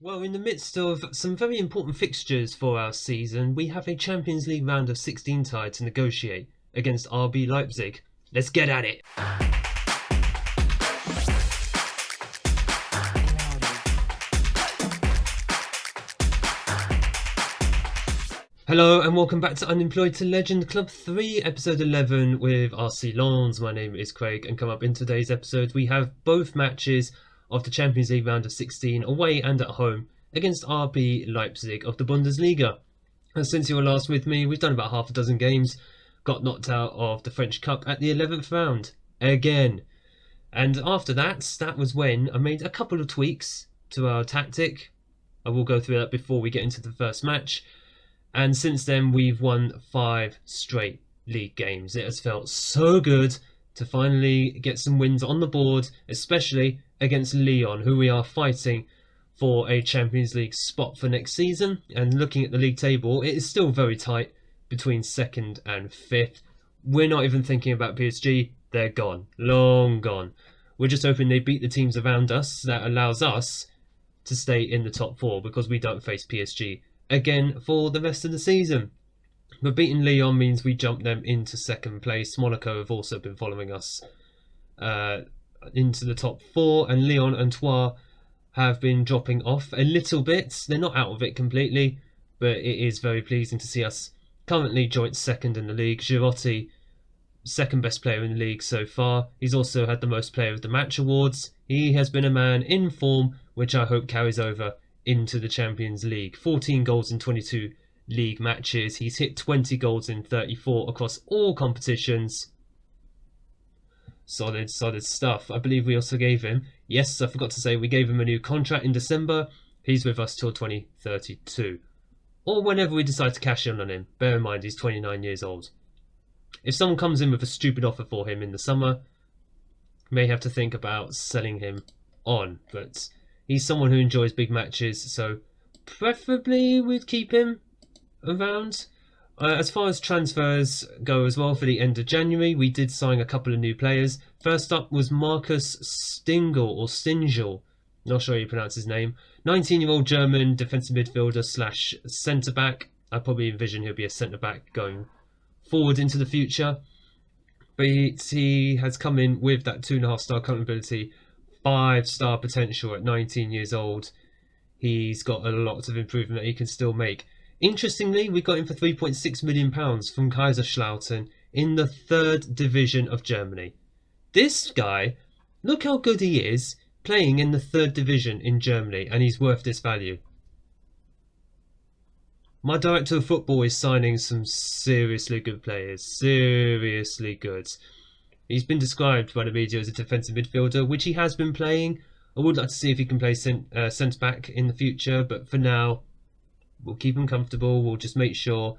Well, in the midst of some very important fixtures for our season, we have a Champions League round of 16 tie to negotiate against RB Leipzig. Let's get at it! Hello and welcome back to Unemployed to Legend Club 3, episode 11 with RC Lens. My name is Craig, and come up in today's episode we have both matches of the Champions League round of 16 away and at home against RB Leipzig of the Bundesliga. And since you were last with me, we've done about half a dozen games, got knocked out of the French Cup at the 11th round again. And after that was when I made a couple of tweaks to our tactic. I will go through that before we get into the first match. And since then, we've won 5 straight league games. It has felt so good to finally get some wins on the board, especially against Lyon, who we are fighting for a Champions League spot for next season. And looking at the league table, it is still very tight between 2nd and 5th. We're not even thinking about PSG. They're gone. Long gone. We're just hoping they beat the teams around us. That allows us to stay in the top 4 because we don't face PSG again for the rest of the season. But beating Lyon means we jump them into 2nd place. Monaco have also been following us into the top 4, and Lyon and Troyes have been dropping off a little bit. They're not out of it completely, but it is very pleasing to see us currently joint 2nd in the league. Girotti, 2nd best player in the league so far. He's also had the most player of the match awards. He has been a man in form, which I hope carries over into the Champions League. 14 goals in 22 league matches. He's hit 20 goals in 34 across all competitions. Solid stuff. I believe we also gave him, yes, I forgot to say, we gave him a new contract in December. He's with us till 2032. Or whenever we decide to cash in on him. Bear in mind, he's 29 years old. If someone comes in with a stupid offer for him in the summer, may have to think about selling him on, but he's someone who enjoys big matches, so preferably we'd keep him around. As far as transfers go as well, for the end of January, we did sign a couple of new players. First up was Marcus Stingel, not sure how you pronounce his name. 19-year-old German defensive midfielder slash centre-back. I probably envision he'll be a centre-back going forward into the future. But he has come in with that 2.5-star current ability, 5-star potential at 19 years old. He's got a lot of improvement that he can still make. Interestingly, we got him for £3.6 million from Kaiserslautern in the 3rd division of Germany. This guy, look how good he is playing in the 3rd division in Germany, and he's worth this value. My director of football is signing some seriously good players. Seriously good. He's been described by the media as a defensive midfielder, which he has been playing. I would like to see if he can play centre-back in the future, but for now, we'll keep him comfortable. We'll just make sure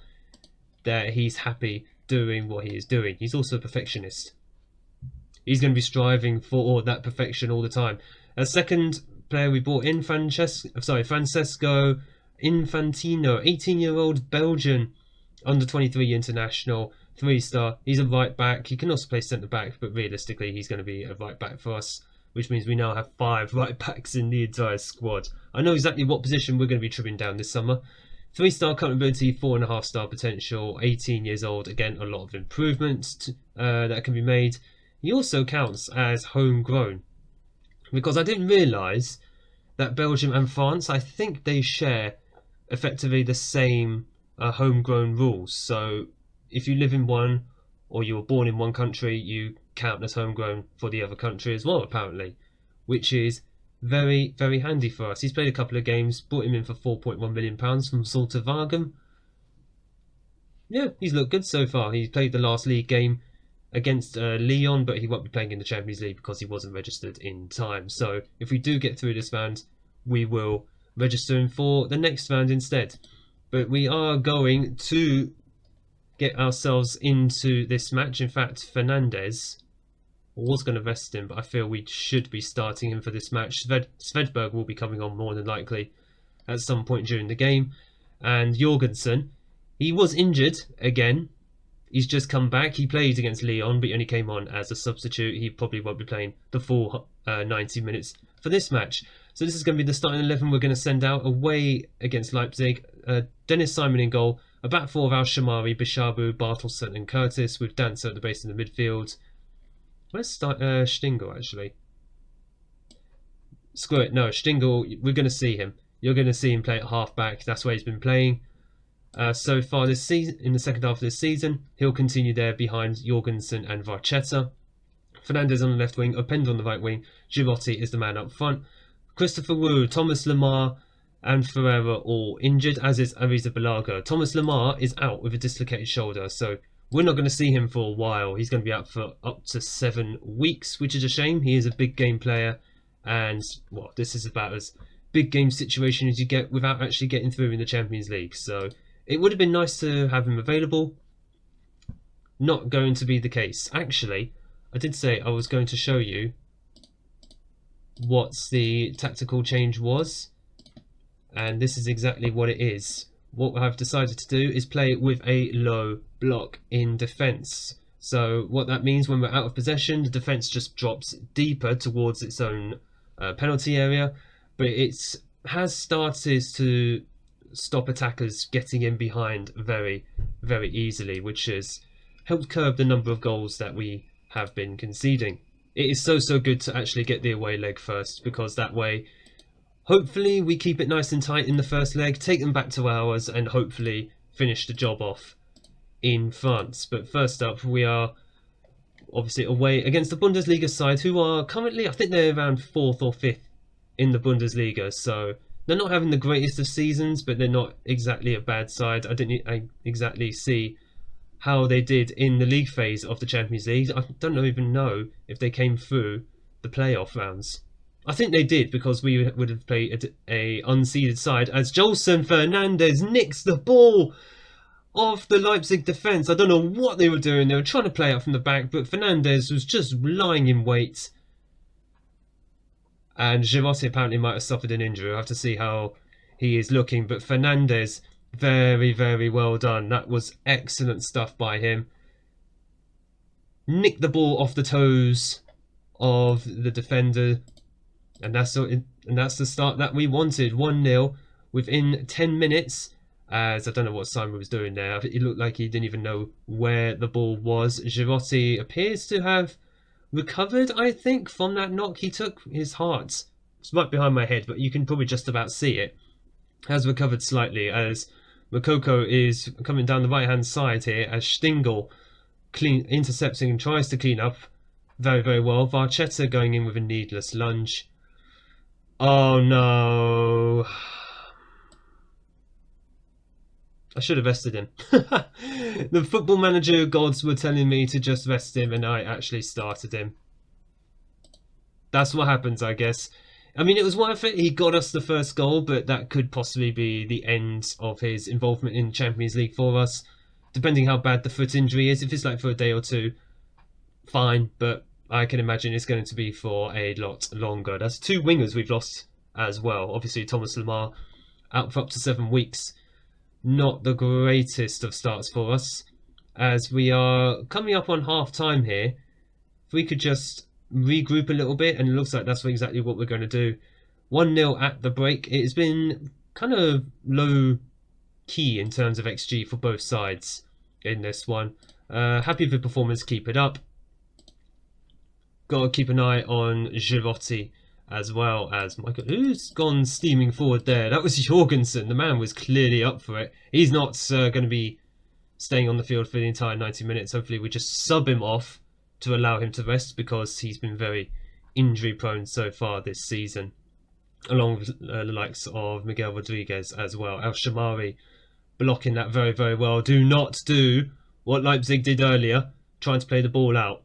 that he's happy doing what he is doing. He's also a perfectionist. He's going to be striving for that perfection all the time. A second player we brought in, Francesco Infantino, 18-year-old Belgian under-23 international, 3-star. He's a right back. He can also play centre back, but realistically he's going to be a right back for us, which means we now have 5 right backs in the entire squad. I know exactly what position we're going to be trimming down this summer. 3-star current ability, 4.5-star potential, 18 years old. Again, a lot of improvements that can be made. He also counts as homegrown, because I didn't realise that Belgium and France, I think they share effectively the same homegrown rules. So if you live in one, or you were born in one country, you count as homegrown for the other country as well, apparently, which is very, very handy for us. He's played a couple of games, brought him in for £4.1 million from Zulte Waregem. Yeah, he's looked good so far. He's played the last league game against Lyon, but he won't be playing in the Champions League because he wasn't registered in time. So if we do get through this round, we will register him for the next round instead. But we are going to get ourselves into this match. In fact, Fernandez was going to rest him, but I feel we should be starting him for this match. Svedberg will be coming on more than likely at some point during the game. And Jorgensen, he was injured again. He's just come back. He played against Lyon, but he only came on as a substitute. He probably won't be playing the full 90 minutes for this match. So this is going to be the starting 11 we're going to send out away against Leipzig. Dennis Simon in goal. A back four of Al-Shamari, Bishabu, Bartelson and Curtis, with Dancer at the base in the midfield. Let's start Stingel, actually. Screw it. No, Stingel, we're going to see him. You're going to see him play at half-back. That's where he's been playing so far this season. In the second half of this season, he'll continue there behind Jorgensen and Varchetta. Fernandez on the left wing, Openda on the right wing. Girotti is the man up front. Christopher Wu, Thomas Lemar and Ferreira all injured, as is Ariza Balaga. Thomas Lemar is out with a dislocated shoulder, so we're not going to see him for a while. He's going to be out for up to 7 weeks, which is a shame. He is a big game player, and well, this is about as big game situation as you get without actually getting through in the Champions League. So it would have been nice to have him available. Not going to be the case. Actually, I did say I was going to show you what the tactical change was, and this is exactly what it is. What I've decided to do is play with a low block in defence. So what that means, when we're out of possession, the defence just drops deeper towards its own penalty area, but it has started to stop attackers getting in behind very, very easily, which has helped curb the number of goals that we have been conceding. It is so good to actually get the away leg first, because that way hopefully we keep it nice and tight in the first leg, take them back to ours, and hopefully finish the job off in France. But first up, we are obviously away against the Bundesliga side, who are currently, I think they're around 4th or 5th in the Bundesliga, so they're not having the greatest of seasons, but they're not exactly a bad side. I didn't exactly see how they did in the league phase of the Champions League. I don't even know if they came through the playoff rounds. I think they did, because we would have played a unseeded side, as Jolson Fernandez nicks the ball off the Leipzig defence. I don't know what they were doing. They were trying to play out from the back, but Fernandez was just lying in wait. And Girotti apparently might have suffered an injury. I'll have to see how he is looking. But Fernandez, very, very well done. That was excellent stuff by him. Nicked the ball off the toes of the defender. And that's the start that we wanted. 1-0 within 10 minutes. As I don't know what Simon was doing there. It looked like he didn't even know where the ball was. Girotti appears to have recovered, I think, from that knock he took. His heart, it's right behind my head, but you can probably just about see it, has recovered slightly, as Makoko is coming down the right hand side here, as Stingel intercepting and tries to clean up very, very well. Varchetta going in with a needless lunge. Oh no, I should have rested him. The football manager gods were telling me to just rest him, and I actually started him. That's what happens, I guess. I mean, it was worth it. He got us the first goal, but that could possibly be the end of his involvement in Champions League for us, depending how bad the foot injury is. If it's like for a day or two, fine, but I can imagine it's going to be for a lot longer. That's 2 wingers we've lost as well. Obviously, Thomas Lemar out for up to 7 weeks. Not the greatest of starts for us, as we are coming up on half time here. If we could just regroup a little bit, and it looks like that's exactly what we're going to do. 1-0 at the break. It has been kind of low key in terms of XG for both sides in this one. Happy with the performance, keep it up. Got to keep an eye on Girotti as well as Michael. Who's gone steaming forward there? That was Jorgensen. The man was clearly up for it. He's not going to be staying on the field for the entire 90 minutes. Hopefully we just sub him off to allow him to rest, because he's been very injury prone so far this season, along with the likes of Miguel Rodriguez as well. Al-Shamari blocking that very, very well. Do not do what Leipzig did earlier, trying to play the ball out.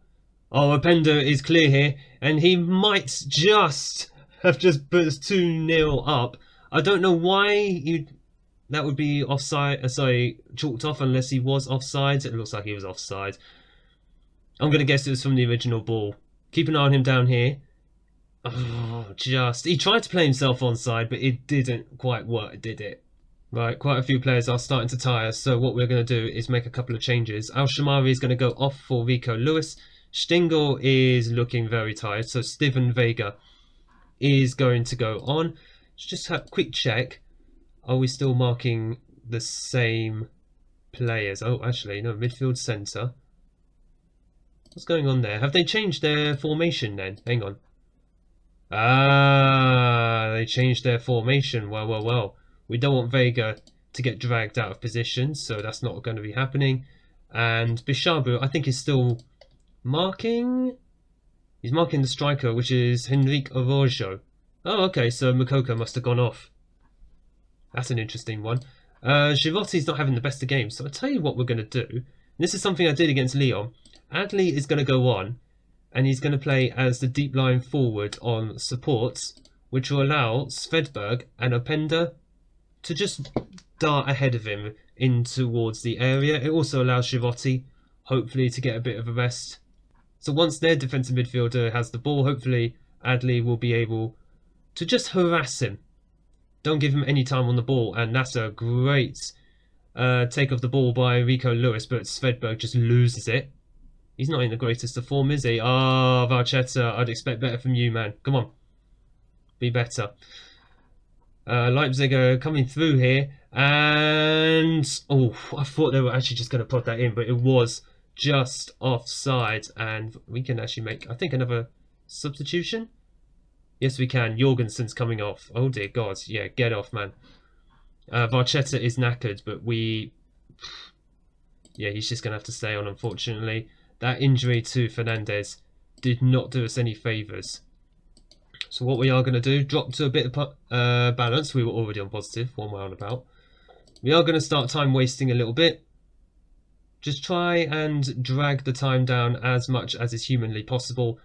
Oh, Openda is clear here, and he might just have just put us 2-0 up. I don't know why that would be offside, chalked off, unless he was offside. It looks like he was offside. I'm going to guess it was from the original ball. Keep an eye on him down here. Oh, he tried to play himself onside, but it didn't quite work, did it? Right, quite a few players are starting to tire, so what we're going to do is make a couple of changes. Al-Shamari is going to go off for Rico Lewis. Stingel is looking very tired, so Steven Vega is going to go on. Let's just have a quick check. Are we still marking the same players? Oh, actually, no, midfield centre. What's going on there? Have they changed their formation then? Hang on. Ah, they changed their formation. Well. We don't want Vega to get dragged out of position, so that's not going to be happening. And Bishabu, I think, is still marking. He's marking the striker, which is Henrique Araujo. Oh, okay, so Mukoko must have gone off. That's an interesting one. Girotti's not having the best of games, so I'll tell you what we're going to do. This is something I did against Lyon. Adley is going to go on, and he's going to play as the deep line forward on supports, which will allow Svedberg and Openda to just dart ahead of him in towards the area. It also allows Girotti, hopefully, to get a bit of a rest. So once their defensive midfielder has the ball, hopefully Adley will be able to just harass him. Don't give him any time on the ball, and that's a great take of the ball by Rico Lewis, but Svedberg just loses it. He's not in the greatest of form, is he? Ah, oh, Valchetta, I'd expect better from you, man. Come on. Be better. Leipzig are coming through here, and oh, I thought they were actually just going to put that in, but it was just offside, and we can actually make, I think, another substitution. Yes, we can. Jorgensen's coming off. Oh dear God, yeah, get off, man. Valchetta is knackered, but yeah, he's just going to have to stay on, unfortunately. That injury to Fernandez did not do us any favours. So what we are going to do, drop to a bit of balance. We were already on positive, one way on about. We are going to start time wasting a little bit. Just try and drag the time down as much as is humanly possible.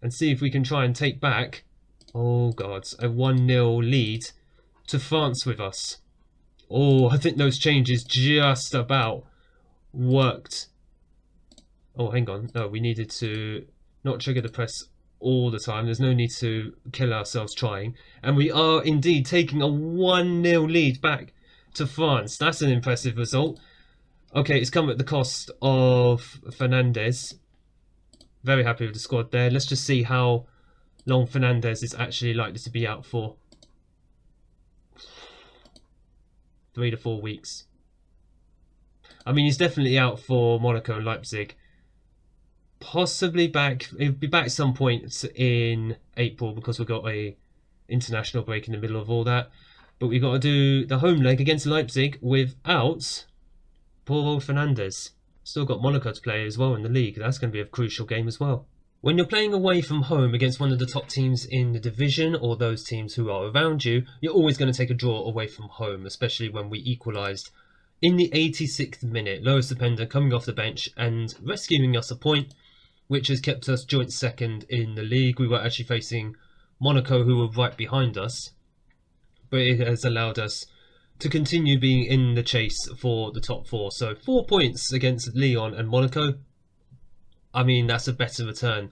And see if we can try and take back, oh God, a 1-0 lead to France with us. Oh, I think those changes just about worked. Oh, hang on. No, we needed to not trigger the press all the time. There's no need to kill ourselves trying. And we are indeed taking a 1-0 lead back to France. That's an impressive result. Okay, it's come at the cost of Fernandez. Very happy with the squad there. Let's just see how long Fernandez is actually likely to be out for. 3 to 4 weeks. I mean, he's definitely out for Monaco and Leipzig. Possibly back. He'll be back some point in April because we've got a international break in the middle of all that. But we've got to do the home leg against Leipzig without poor old Fernandez. Still got Monaco to play as well in the league. That's going to be a crucial game as well. When you're playing away from home against one of the top teams in the division or those teams who are around you, you're always going to take a draw away from home, especially when we equalised in the 86th minute. Lois Openda coming off the bench and rescuing us a point, which has kept us joint second in the league. We were actually facing Monaco, who were right behind us, but it has allowed us to continue being in the chase for the top 4. So 4 points against Lyon and Monaco. I mean, that's a better return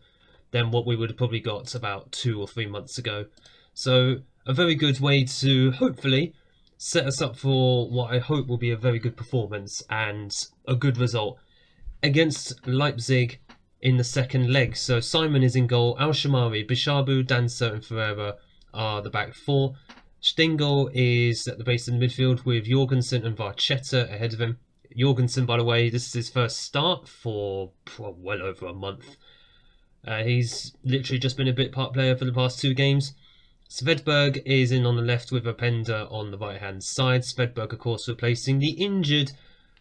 than what we would have probably got about 2 or 3 months ago. So a very good way to hopefully set us up for what I hope will be a very good performance and a good result against Leipzig in the second leg. So Simon is in goal. Al-Shamari, Bishabu, Danso and Ferreira are the back 4. Stengel is at the base of the midfield with Jorgensen and Varchetta ahead of him. Jorgensen, by the way, this is his first start for well over a month. He's literally just been a bit part player for the past 2 games. Svedberg is in on the left with Openda on the right-hand side. Svedberg, of course, replacing the injured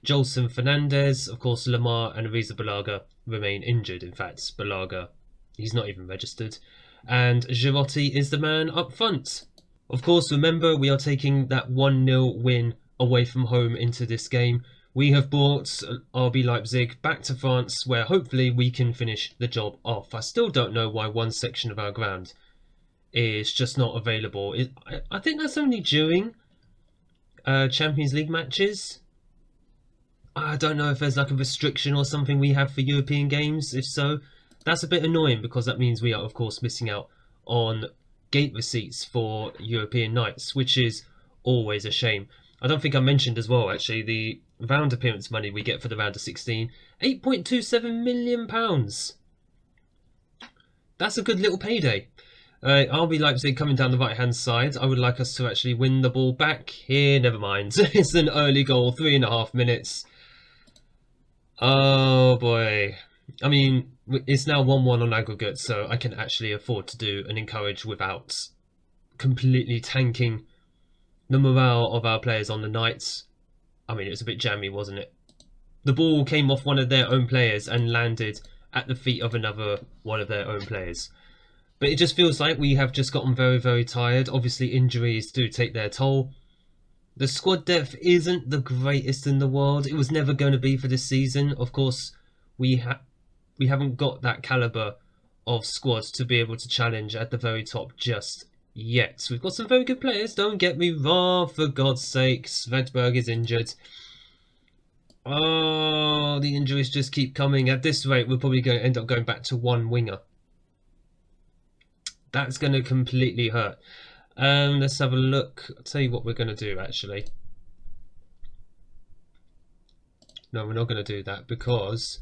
Jolson Fernandez. Of course, Lamar and Ariza Balaga remain injured. In fact, Balaga, he's not even registered. And Girotti is the man up front. Of course, remember, we are taking that 1-0 win away from home into this game. We have brought RB Leipzig back to France, where hopefully we can finish the job off. I still don't know why one section of our ground is just not available. I think that's only during Champions League matches. I don't know if there's like a restriction or something we have for European games. If so, that's a bit annoying because that means we are, of course, missing out on gate receipts for European nights, which is always a shame. I don't think I mentioned as well, actually, the round appearance money we get for the round of 16. £8.27 million. That's a good little payday. RB Leipzig coming down the right-hand side. I would like us to actually win the ball back here. Never mind. It's an early goal, 3.5 minutes. Oh boy. I mean, it's now 1-1 on aggregate, so I can actually afford to do an encourage without completely tanking the morale of our players on the nights. I mean, it was a bit jammy, wasn't it? The ball came off one of their own players and landed at the feet of another one of their own players. But it just feels like we have just gotten very, very tired. Obviously, injuries do take their toll. The squad depth isn't the greatest in the world. It was never going to be for this season. Of course, we haven't got that caliber of squad to be able to challenge at the very top just yet. We've got some very good players, don't get me wrong, for God's sake. Svedberg is injured. Oh, the injuries just keep coming. At this rate, we're probably going to end up going back to one winger. That's going to completely hurt. Let's have a look. I'll tell you what we're going to do, actually. No, we're not going to do that because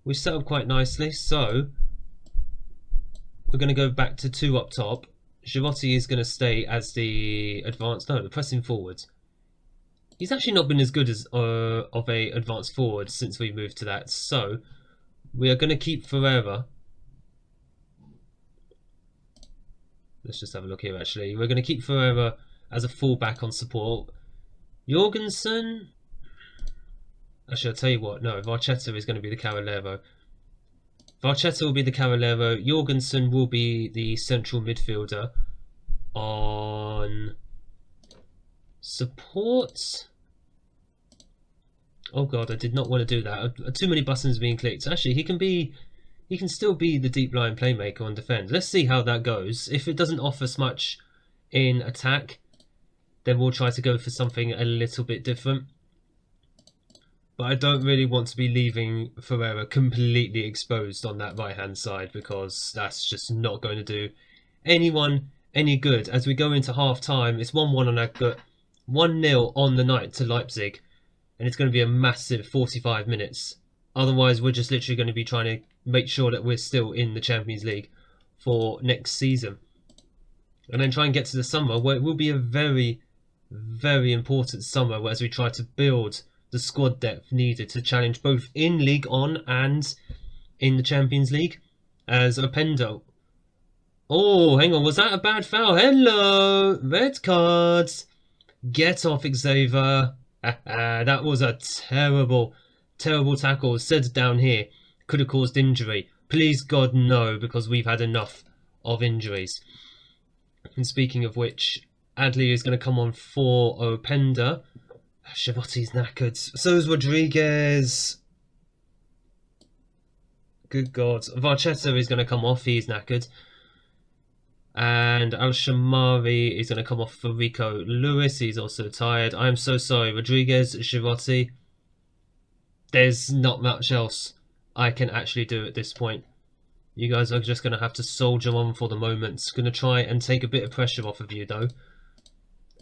we set up quite nicely. So we're going to go back to 2 up top. Girotti is going to stay as the the pressing forward. He's actually not been as good as of a advanced forward since we moved to that. So we are going to keep Ferreira. Let's just have a look here, actually. We're going to keep Ferreira as a fullback on support. Jorgensen. Actually, I'll tell you what. No, Varchetta is going to be the Carolero. Varchetta will be the Carolero. Jorgensen will be the central midfielder on support. Oh god, I did not want to do that. Too many buttons being clicked. Actually, he can still be the deep line playmaker on defence. Let's see how that goes. If it doesn't offer us much in attack, then we'll try to go for something a little bit different. But I don't really want to be leaving Ferreira completely exposed on that right-hand side because that's just not going to do anyone any good. As we go into half-time, it's 1-1 on aggregate, 1-0 on the night to Leipzig, and it's going to be a massive 45 minutes. Otherwise, we're just literally going to be trying to make sure that we're still in the Champions League for next season. And then try and get to the summer, where it will be a very, very important summer as we try to build the squad depth needed to challenge both in League On and in the Champions League. As Openda. Oh, hang on, was that a bad foul? Hello! Red cards! Get off, Xavier. That was a terrible, terrible tackle. Said down here, could have caused injury. Please God no, because we've had enough of injuries. And speaking of which, Adley is going to come on for Openda. Chavotti's knackered. So is Rodriguez. Good God. Varchetta is going to come off. He's knackered. And Al-Shamari is going to come off for Rico Lewis. He's also tired. I am so sorry. Rodriguez, Girotti. There's not much else I can actually do at this point. You guys are just going to have to soldier on for the moment. Going to try and take a bit of pressure off of you, though.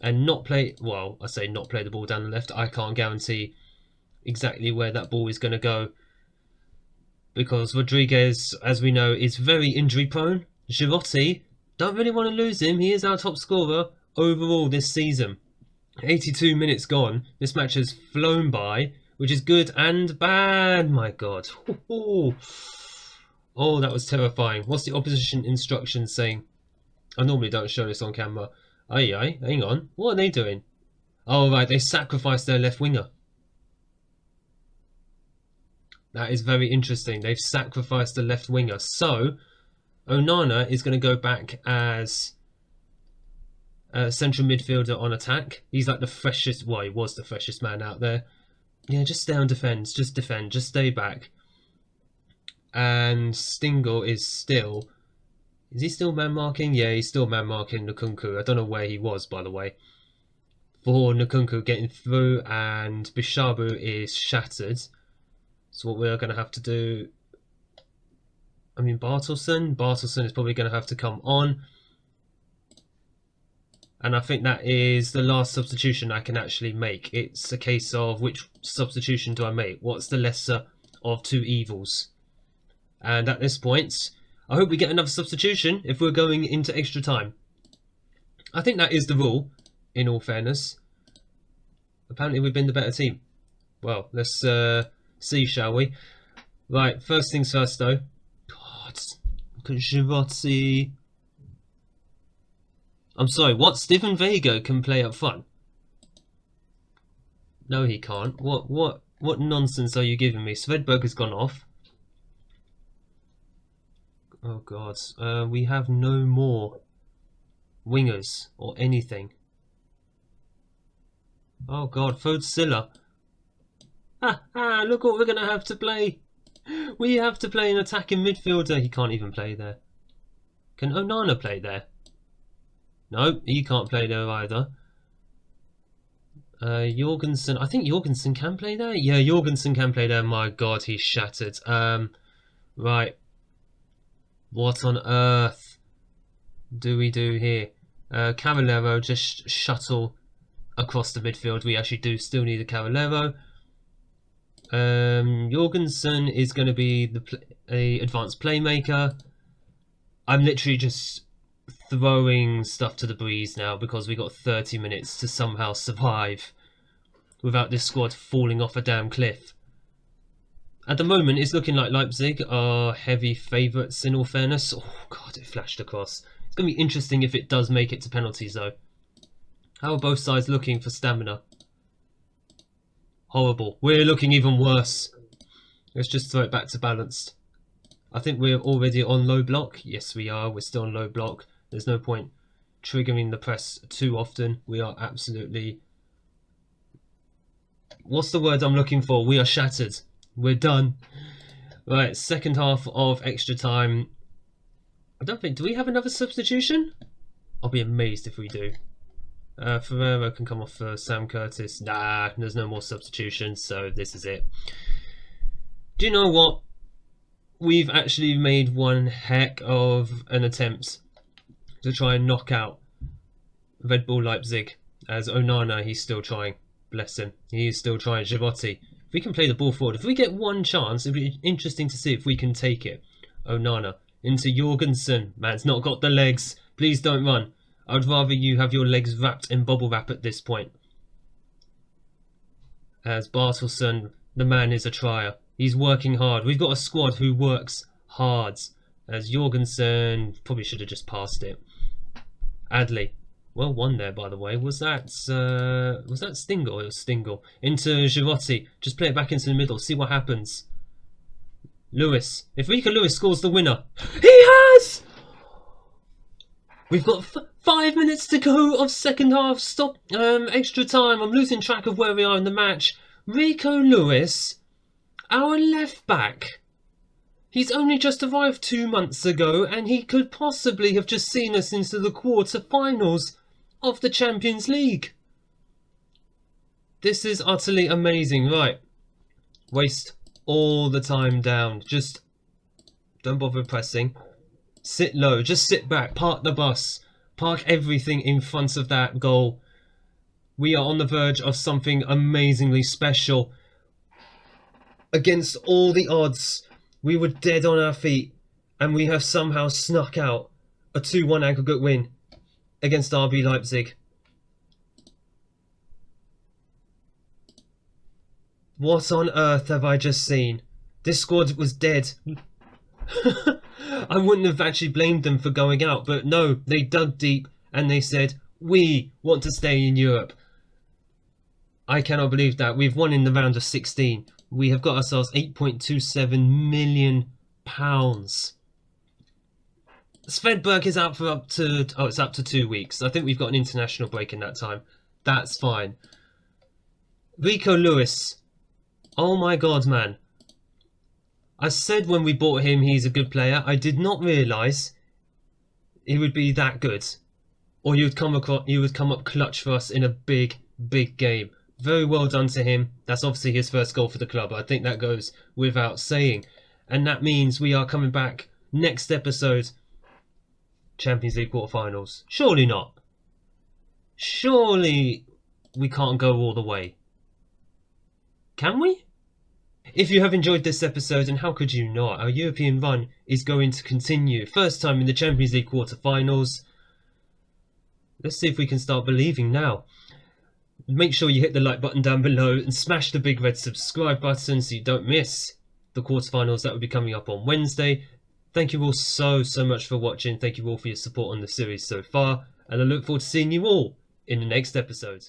And not play, well, I say not play the ball down the left. I can't guarantee exactly where that ball is going to go. Because Rodriguez, as we know, is very injury prone. Girotti, don't really want to lose him. He is our top scorer overall this season. 82 minutes gone. This match has flown by, which is good and bad. My God. Oh, that was terrifying. What's the opposition instructions saying? I normally don't show this on camera. Aye, hang on. What are they doing? Oh, right, they sacrificed their left winger. That is very interesting. They've sacrificed the left winger. So, Onana is going to go back as a central midfielder on attack. He's like the freshest, well, he was the freshest man out there. Yeah, just stay on defence. Just defend. Just stay back. And Stingel is still... Is he still man-marking? Yeah, he's still man-marking Nkunku. I don't know where he was, by the way. For Nkunku getting through, and Bishabu is shattered. So what we're going to have to do... I mean, Bartelson is probably going to have to come on. And I think that is the last substitution I can actually make. It's a case of which substitution do I make? What's the lesser of two evils? And at this point... I hope we get another substitution if we're going into extra time. I think that is the rule, in all fairness. Apparently we've been the better team. Well, let's see, shall we? Right, first things first though. God, look at Girotti. I'm sorry, what? Steven Vega can play up front? No, he can't. What nonsense are you giving me? Svedberg has gone off. Oh God, we have no more wingers or anything. Oh God, Fodsilla. Look what we're going to have to play. We have to play an attacking midfielder. He can't even play there. Can Onana play there? No, he can't play there either. Jorgensen. I think Jorgensen can play there. Yeah, Jorgensen can play there. My God, he's shattered. Right. What on earth do we do here? Cavallero, just shuttle across the midfield. We actually do still need a Cavallero. Jorgensen is going to be a advanced playmaker. I'm literally just throwing stuff to the breeze now because we got 30 minutes to somehow survive without this squad falling off a damn cliff. At the moment, it's looking like Leipzig are heavy favourites in all fairness. Oh God, it flashed across. It's going to be interesting if it does make it to penalties though. How are both sides looking for stamina? Horrible. We're looking even worse. Let's just throw it back to balanced. I think we're already on low block. Yes, we are. We're still on low block. There's no point triggering the press too often. We are absolutely... What's the word I'm looking for? We are shattered. We're done. Right, second half of extra time. I don't think... Do we have another substitution? I'll be amazed if we do. Ferreira can come off for Sam Curtis. Nah, there's no more substitutions, so this is it. Do you know what? We've actually made one heck of an attempt to try and knock out Red Bull Leipzig. As Onana, he's still trying. Bless him. He's still trying. Girotti. If we can play the ball forward, if we get one chance, it'd be interesting to see if we can take it. Onana into Jorgensen. Man's not got the legs. Please don't run. I'd rather you have your legs wrapped in bubble wrap at this point. As Bartelson, the man is a trier. He's working hard. We've got a squad who works hard. As Jorgensen probably should have just passed it. Adley, well won there by the way. Was that Stingle? It was Stingle. Into Girotti. Just play it back into the middle. See what happens. Lewis. If Rico Lewis scores the winner, he has. We've got 5 minutes to go of second half. Stop. Extra time. I'm losing track of where we are in the match. Rico Lewis, our left back. He's only just arrived 2 months ago and he could possibly have just seen us into the quarter-finals of the Champions League. This is utterly amazing. Right. Waste all the time down. Just don't bother pressing. Sit low. Just sit back. Park the bus. Park everything in front of that goal. We are on the verge of something amazingly special. Against all the odds, we were dead on our feet and we have somehow snuck out a 2-1 aggregate win against RB Leipzig. What on earth have I just seen? This squad was dead. I wouldn't have actually blamed them for going out, but no, they dug deep and they said, we want to stay in Europe. I cannot believe that. We've won in the round of 16. We have got ourselves £8.27 million. Svedberg is out for up to 2 weeks. I think we've got an international break in that time. That's fine. Rico Lewis. Oh my God, man. I said when we bought him he's a good player. I did not realise he would be that good. Or he would come up clutch for us in a big, big game. Very well done to him. That's obviously his first goal for the club. I think that goes without saying. And that means we are coming back next episode. Champions League quarterfinals. Surely not. Surely we can't go all the way. Can we? If you have enjoyed this episode, and how could you not, our European run is going to continue. First time in the Champions League quarterfinals. Let's see if we can start believing now. Make sure you hit the like button down below and smash the big red subscribe button so you don't miss the quarterfinals that will be coming up on Wednesday. Thank you all so much for watching. Thank you all for your support on the series so far, and I look forward to seeing you all in the next episode.